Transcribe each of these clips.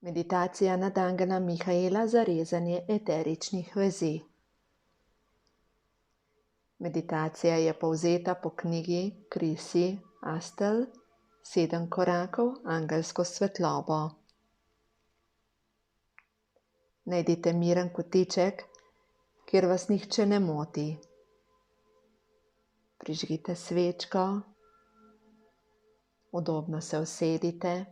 Meditacija nad angela Mihaela za rezanje eteričnih vezi. Meditacija je povzeta po knjigi Krisi Astel 7 korakov angelsko svetlobo. Najdite miren kotiček, kjer vas nihče ne moti. Prižgite svečko, udobno se usedite,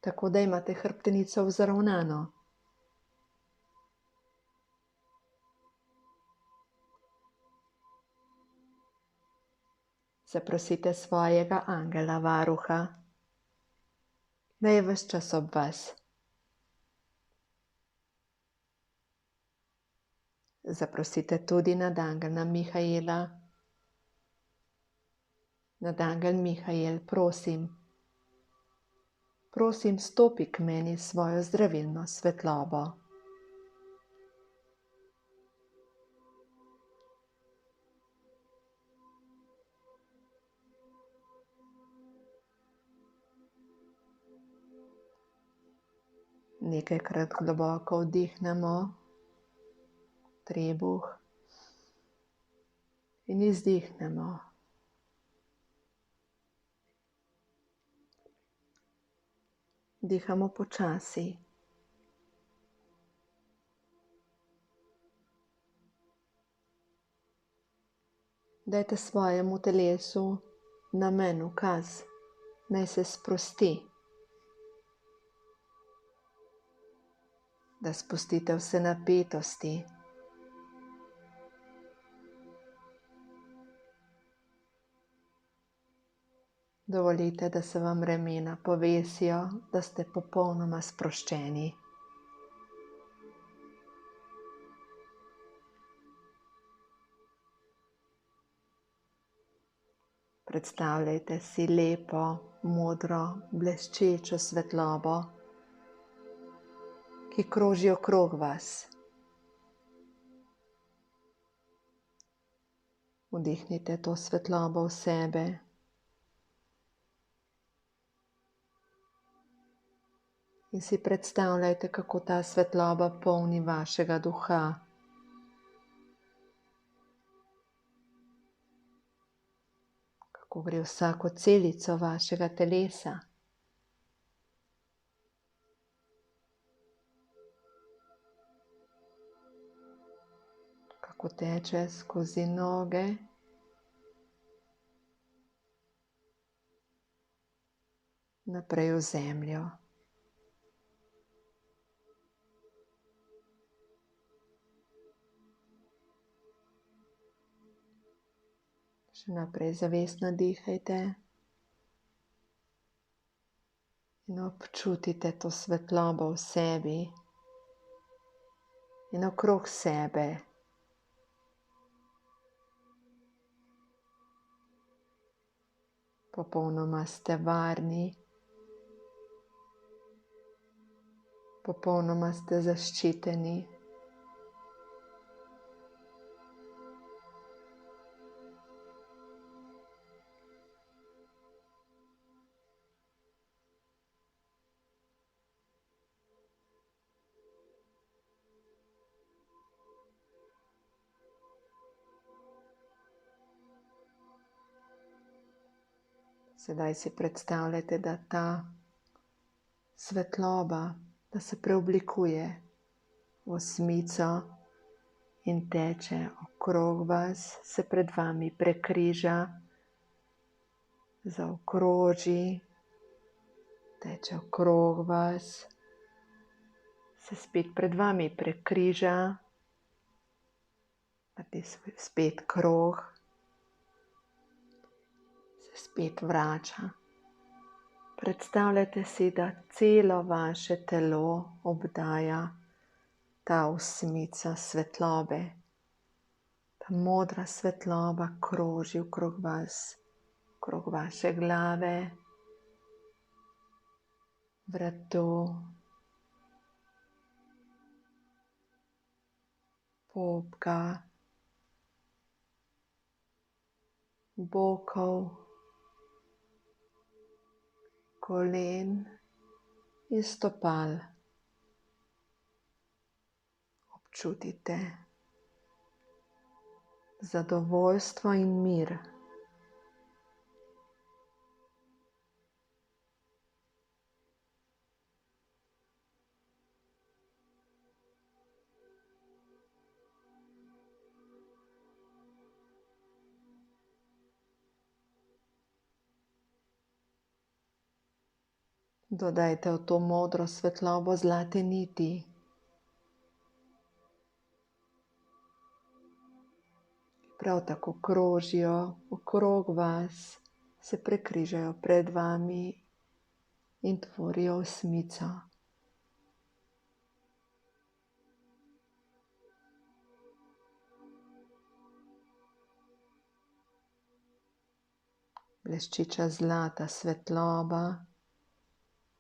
tako da imate hrbtenico vzravnano. Zaprosite svojega angela varuha, da je ves čas ob vas. Zaprosite tudi nad angela Mihaela. Nad angel Mihael, prosim, stopi k meni s svojo zdravilno svetlobo. Nekajkrat globoko vdihnemo trebuh in izdihnemo. Dihamo počasi. Dajte svojemu telesu namen, ukaz, naj se sprosti. Da spustite vse napetosti. Dovolite, da se vam ramena povesijo, da ste popolnoma sproščeni. Predstavljajte si lepo, modro, bleščečo svetlobo, ki kroži okrog vas. Vdihnite to svetlobo v sebe. In si predstavljajte, kako ta svetloba polni vašega duha. Kako gre vsako celico vašega telesa. Kako teče skozi noge. Naprej v zemljo. Še naprej zavestno dihajte in občutite to svetlobo v sebi in okrog sebe. Popolnoma ste varni, popolnoma ste zaščiteni. Sedaj si predstavljajte, da ta svetloba, da se preoblikuje v osmico in teče okrog vas, se pred vami prekriža, zaokroži, teče okrog vas, se spet pred vami prekriža, naredi spet krog, spet vrača. Predstavljajte si, da celo vaše telo obdaja ta osmica svetlobe. Ta modra svetloba kroži okrog vas, okrog vaše glave, vratu, popka, bokov, kolen, iz stopal. Občutite zadovoljstvo in mir. Dodajte v to modro svetlobo zlate niti. Prav tako krožijo okrog vas, se prekrižajo pred vami in tvorijo osmico. Bleščeča zlata svetloba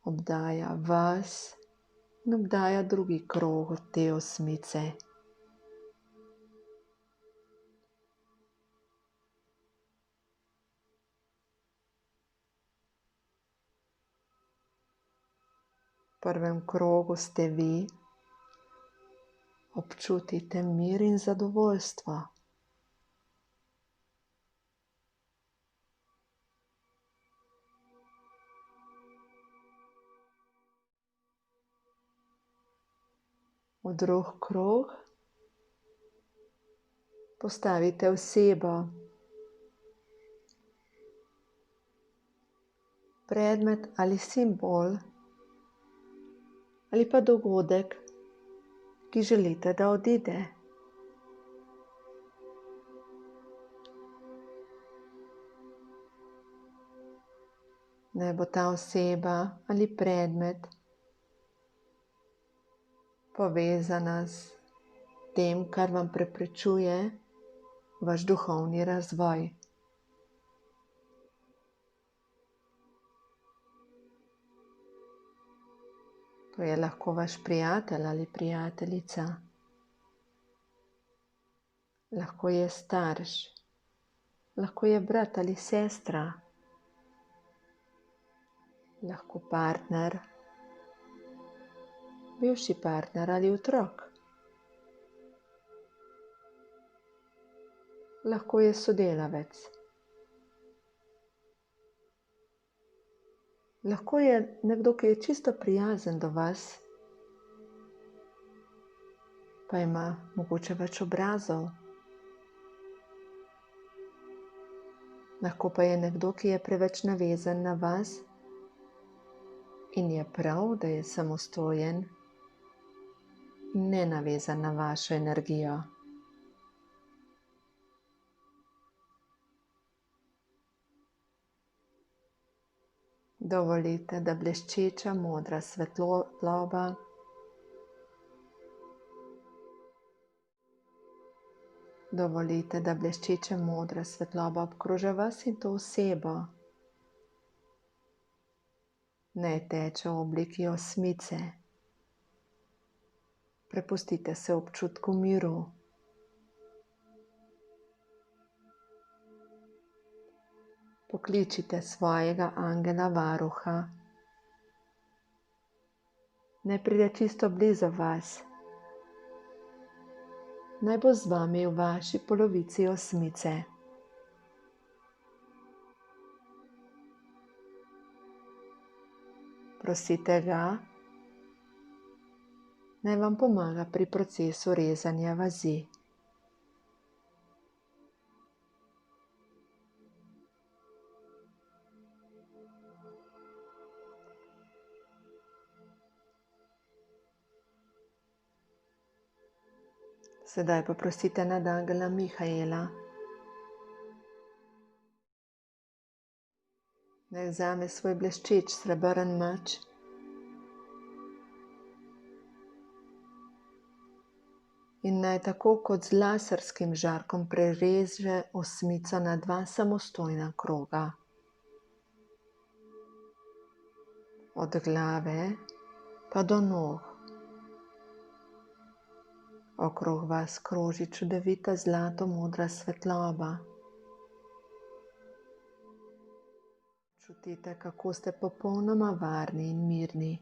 obdaja vas in obdaja drugi krog od te osmice. V prvem krogu ste vi, občutite mir in zadovoljstvo. V drugi krog postavite osebo, predmet ali simbol ali pa dogodek, ki želite, da odide. Naj bo ta oseba ali predmet povezana s tem, kar vam preprečuje vaš duhovni razvoj. To je lahko vaš prijatelj ali prijateljica. Lahko je starš, lahko je brat ali sestra, lahko partner, bivši partner ali otrok. Lahko je sodelavec. Lahko je nekdo, ki je čisto prijazen do vas, pa ima mogoče več obrazov. Lahko pa je nekdo, ki je preveč navezan na vas in je prav, da je samostojen in ne navezan na vašo energijo. Dovolite, da bleščeča modra svetloba obkroža vas in to osebo. Naj teče v obliki osmice. Prepustite se občutku miru. Pokličite svojega angela varuha. Naj pride čisto blizu vas. Naj bo z vami v vaši polovici osmice. Prosite ga, naj vam pomaga pri procesu rezanja vazi. Sedaj pa prosite nadangela Mihaela, naj vzame svoj bleščeč srebrn meč in naj tako kot z laserskim žarkom prereže osmico na dva samostojna kroga. Od glave pa do nog. Okrog vas kroži čudovita zlato-modra svetloba. Čutite, kako ste popolnoma varni in mirni.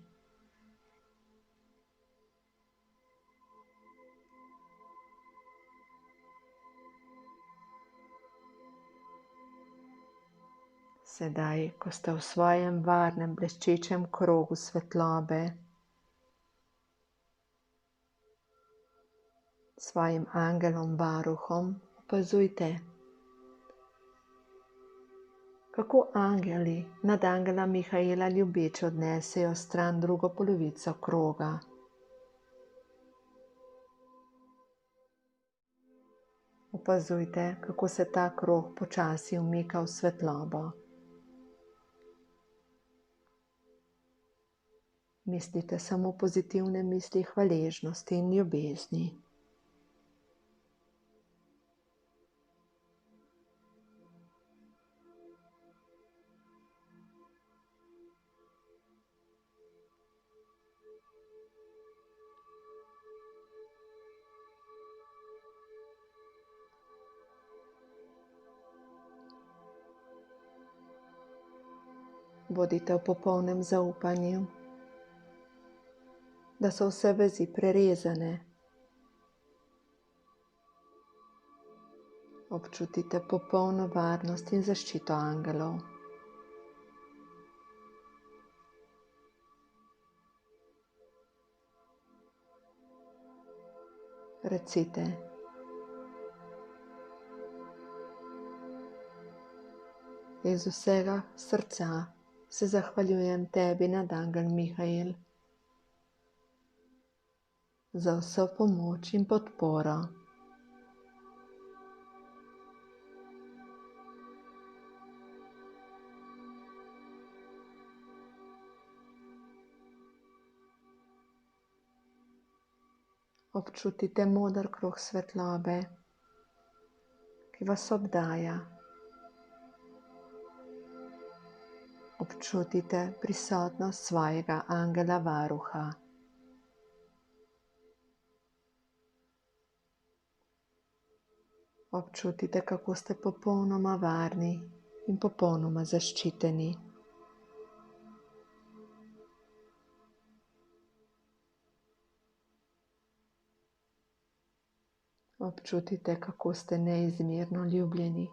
Sedaj, ko ste v svojem varnem, bleščečem krogu svetlobe, svojim angelom, varuhom, opazujte, kako angeli nad angela Mihaela ljubeče odnesejo stran drugo polovico kroga. Opazujte, kako se ta krog počasi umika v svetlobo. Mislite samo pozitivne misli hvaležnosti in ljubezni. Bodite v popolnem zaupanju, da so vse vezi prerezane. Občutite popolno varnost in zaščito angelov. Recite: iz vsega srca se zahvaljujem tebi, nadangel Mihael, za vso pomoč in podporo. Občutite moder krog svetlobe, ki vas obdaja. Občutite prisotnost svojega angela varuha. Občutite, kako ste popolnoma varni in popolnoma zaščiteni. Občutite, kako ste neizmerno ljubljeni.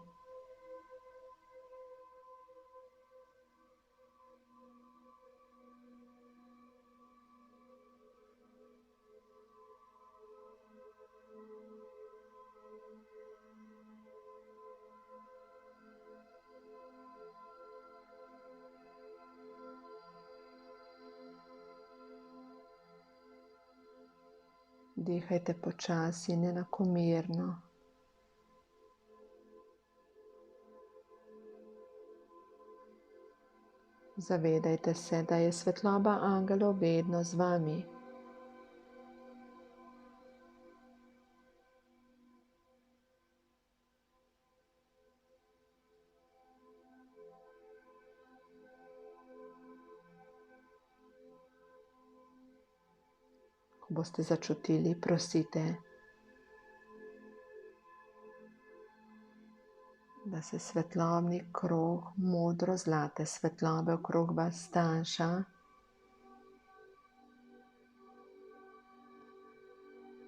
Dihajte počasi in enakomerno. Zavedajte se, da je svetloba angelov vedno z vami. Ko boste začutili, prosite, da se svetlobni krog modro-zlate svetlobe okrog vas stanjša.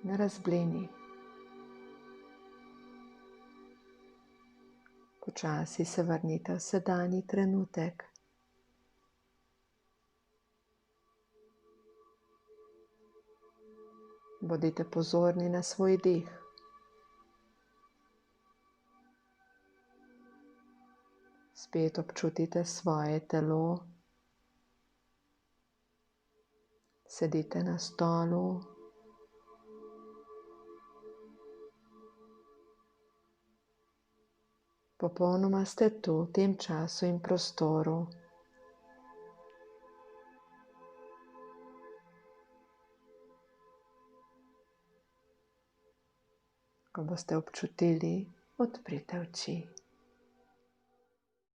Ne razblini. Počasi se vrnite v sedanji trenutek. Bodite pozorni na svoj dih. Spet občutite svoje telo. Sedite na stolu. Popolnoma ste tu v tem času in prostoru. Ko boste občutili, odprite oči.